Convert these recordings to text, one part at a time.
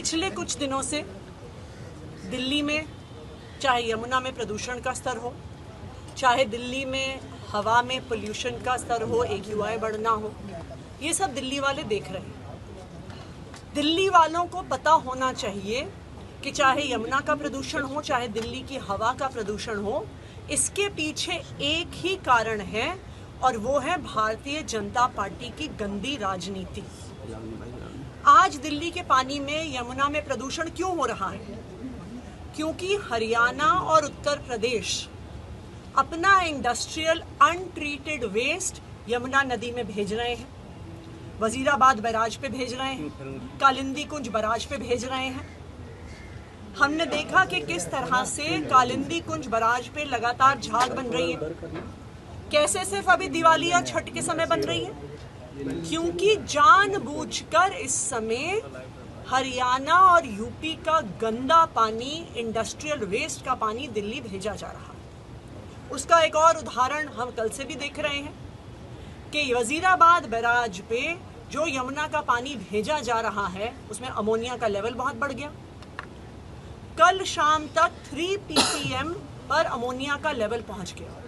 पिछले कुछ दिनों से दिल्ली में चाहे यमुना में प्रदूषण का स्तर हो, चाहे दिल्ली में हवा में पोल्यूशन का स्तर हो, AQI बढ़ना हो, ये सब दिल्ली वाले देख रहे हैं। दिल्ली वालों को पता होना चाहिए कि चाहे यमुना का प्रदूषण हो, चाहे दिल्ली की हवा का प्रदूषण हो, इसके पीछे एक ही कारण है और वो है भारतीय जनता पार्टी की गंदी राजनीति। आज दिल्ली के पानी में, यमुना में प्रदूषण क्यों हो रहा है? क्योंकि हरियाणा और उत्तर प्रदेश अपना इंडस्ट्रियल अनट्रीटेड वेस्ट यमुना नदी में भेज रहे हैं, वजीराबाद बैराज पे भेज रहे हैं, कालिंदी कुंज बैराज पे भेज रहे हैं। हमने देखा कि किस तरह से कालिंदी कुंज बैराज पे लगातार झाग बन रही है। कैसे सिर्फ अभी दिवाली या छठ के समय बन रही है? क्योंकि जानबूझकर इस समय हरियाणा और यूपी का गंदा पानी, इंडस्ट्रियल वेस्ट का पानी दिल्ली भेजा जा रहा है। उसका एक और उदाहरण हम कल से भी देख रहे हैं कि वजीराबाद बैराज पे जो यमुना का पानी भेजा जा रहा है उसमें अमोनिया का लेवल बहुत बढ़ गया। कल शाम तक 3 ppm पर अमोनिया का लेवल पहुंच गया।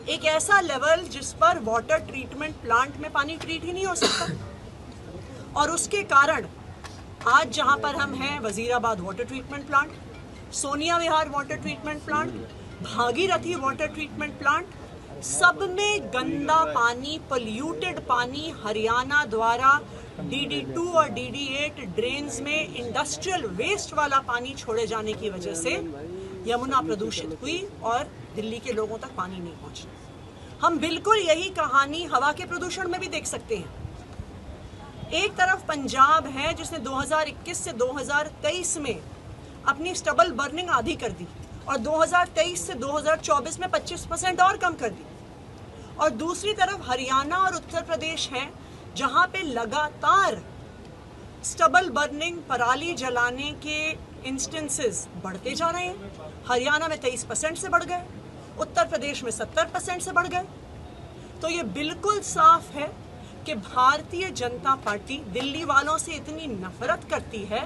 एक ऐसा लेवल जिस पर वाटर ट्रीटमेंट प्लांट में पानी ट्रीट ही नहीं हो सकता। और उसके कारण आज जहां पर हम हैं, Wazirabad water treatment plant, Sonia Vihar water treatment plant, Bhagirathi water treatment plant, सब में गंदा पानी, पोल्यूटेड पानी हरियाणा द्वारा DD2 और DD8 ड्रेन्स में इंडस्ट्रियल वेस्ट वाला पानी छोड़े जाने की वजह से यमुना प्रदूषित हुई और दिल्ली के लोगों तक पानी नहीं पहुंचा। हम बिल्कुल यही कहानी हवा के प्रदूषण में भी देख सकते हैं। एक तरफ पंजाब है जिसने 2021 से 2023 में अपनी स्टबल बर्निंग आधी कर दी और 2023 से 2024 में 25% और कम कर दी। और दूसरी तरफ हरियाणा और उत्तर प्रदेश है जहां पे लगातार स्टबल बर्निंग, पराली जलाने के इंस्टेंसेस बढ़ते जा रहे हैं। हरियाणा में 23% से बढ़ गए, उत्तर प्रदेश में 70% से बढ़ गए। तो ये बिल्कुल साफ है कि भारतीय जनता पार्टी दिल्ली वालों से इतनी नफरत करती है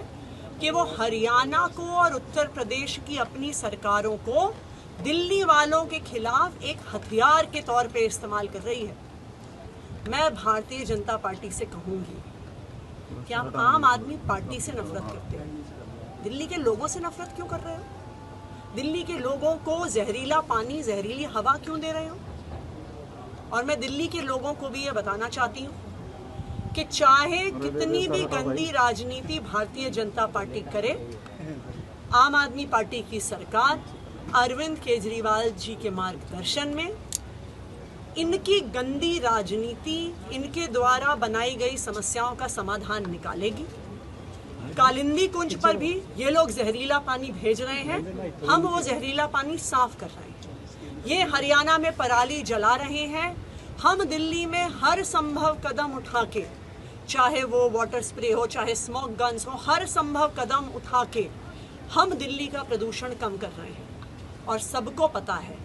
कि वो हरियाणा को और उत्तर प्रदेश की अपनी सरकारों को दिल्ली वालों के खिलाफ एक हथियार के तौर पे इस्तेमाल कर रही है। मैं भारतीय जनता पार्टी से कहूंगी कि आप आम आदमी पार्टी से नफरत करते हो, दिल्ली के लोगों से नफरत क्यों कर रहे हो? दिल्ली के लोगों को जहरीला पानी, जहरीली हवा क्यों दे रहे हो? और मैं दिल्ली के लोगों को भी ये बताना चाहती हूँ कि चाहे कितनी भी गंदी राजनीति भारतीय जनता पार्टी करे, आम आदमी पार्टी की सरकार अरविंद केजरीवाल जी के मार्गदर्शन में इनकी गंदी राजनीति, इनके द्वारा बनाई गई समस्याओं का समाधान निकालेगी। कालिंदी कुंज पर भी ये लोग जहरीला पानी भेज रहे हैं, हम वो जहरीला पानी साफ कर रहे हैं। ये हरियाणा में पराली जला रहे हैं, हम दिल्ली में हर संभव कदम उठा के, चाहे वो वाटर स्प्रे हो, चाहे स्मोक गन्स हो, हर संभव कदम उठा के हम दिल्ली का प्रदूषण कम कर रहे हैं। और सबको पता है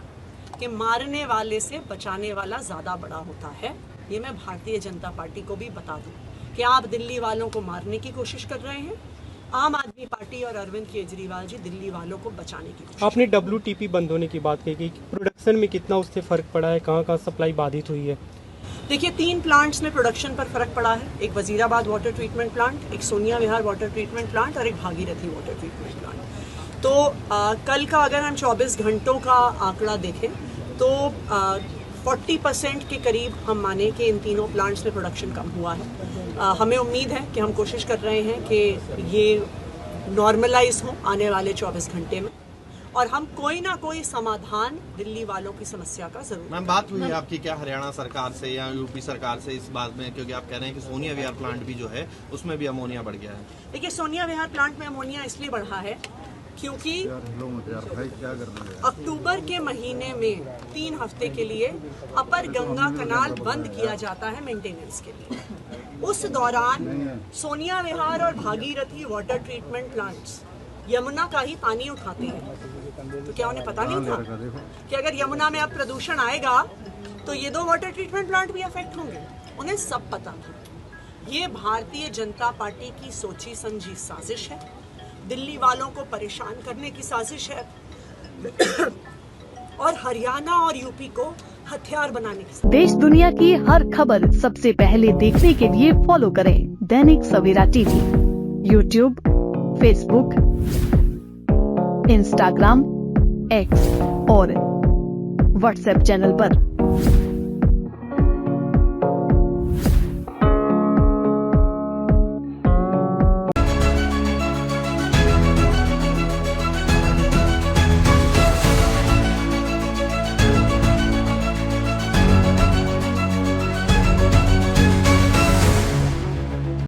कि मारने वाले से बचाने वाला ज़्यादा बड़ा होता है। ये मैं भारतीय जनता पार्टी को भी बता दूं कि आप दिल्ली वालों को मारने की कोशिश कर रहे हैं, आम आदमी पार्टी और अरविंद केजरीवाल जी दिल्ली वालों को बचाने की कोशिश। आपने WTP बंद होने की बात कही कि प्रोडक्शन में कितना उससे फ़र्क पड़ा है, कहाँ कहाँ सप्लाई बाधित हुई है? देखिए, 3 प्लांट्स में प्रोडक्शन पर फ़र्क पड़ा है। एक वजीराबाद वाटर ट्रीटमेंट प्लांट, एक Sonia Vihar water treatment plant और एक भागीरथी वाटर ट्रीटमेंट प्लांट। तो कल का अगर हम 24 घंटों का आंकड़ा देखें तो 40% के करीब हम माने कि इन तीनों प्लांट्स में प्रोडक्शन कम हुआ है। हमें उम्मीद है कि हम कोशिश कर रहे हैं कि ये नॉर्मलाइज हो आने वाले 24 घंटे में और हम कोई ना कोई समाधान दिल्ली वालों की समस्या का जरूर। मैम, बात हुई आपकी क्या हरियाणा सरकार से या यूपी सरकार से इस बात में, क्योंकि आप कह रहे हैं कि सोनिया विहार प्लांट भी जो है उसमें भी अमोनिया बढ़ गया है? देखिए, सोनिया विहार प्लांट में अमोनिया इसलिए बढ़ा है क्योंकि अक्टूबर के महीने में 3 हफ्ते के लिए अपर गंगा कनाल बंद किया जाता है मेंटेनेंस के लिए। उस दौरान सोनिया विहार और Bhagirathi water treatment plants Yamuna का ही पानी उठाते हैं। तो क्या उन्हें पता नहीं था कि अगर यमुना में अब प्रदूषण आएगा तो ये 2 वाटर ट्रीटमेंट प्लांट भी अफेक्ट होंगे? उन्हें सब पता था। ये भारतीय जनता पार्टी की सोची समझी साजिश है, दिल्ली वालों को परेशान करने की साजिश है और हरियाणा और यूपी को हथियार बनाने की। देश दुनिया की हर खबर सबसे पहले देखने के लिए फॉलो करें Dainik Savera TV, YouTube, Facebook, Instagram, X और व्हाट्सएप चैनल पर।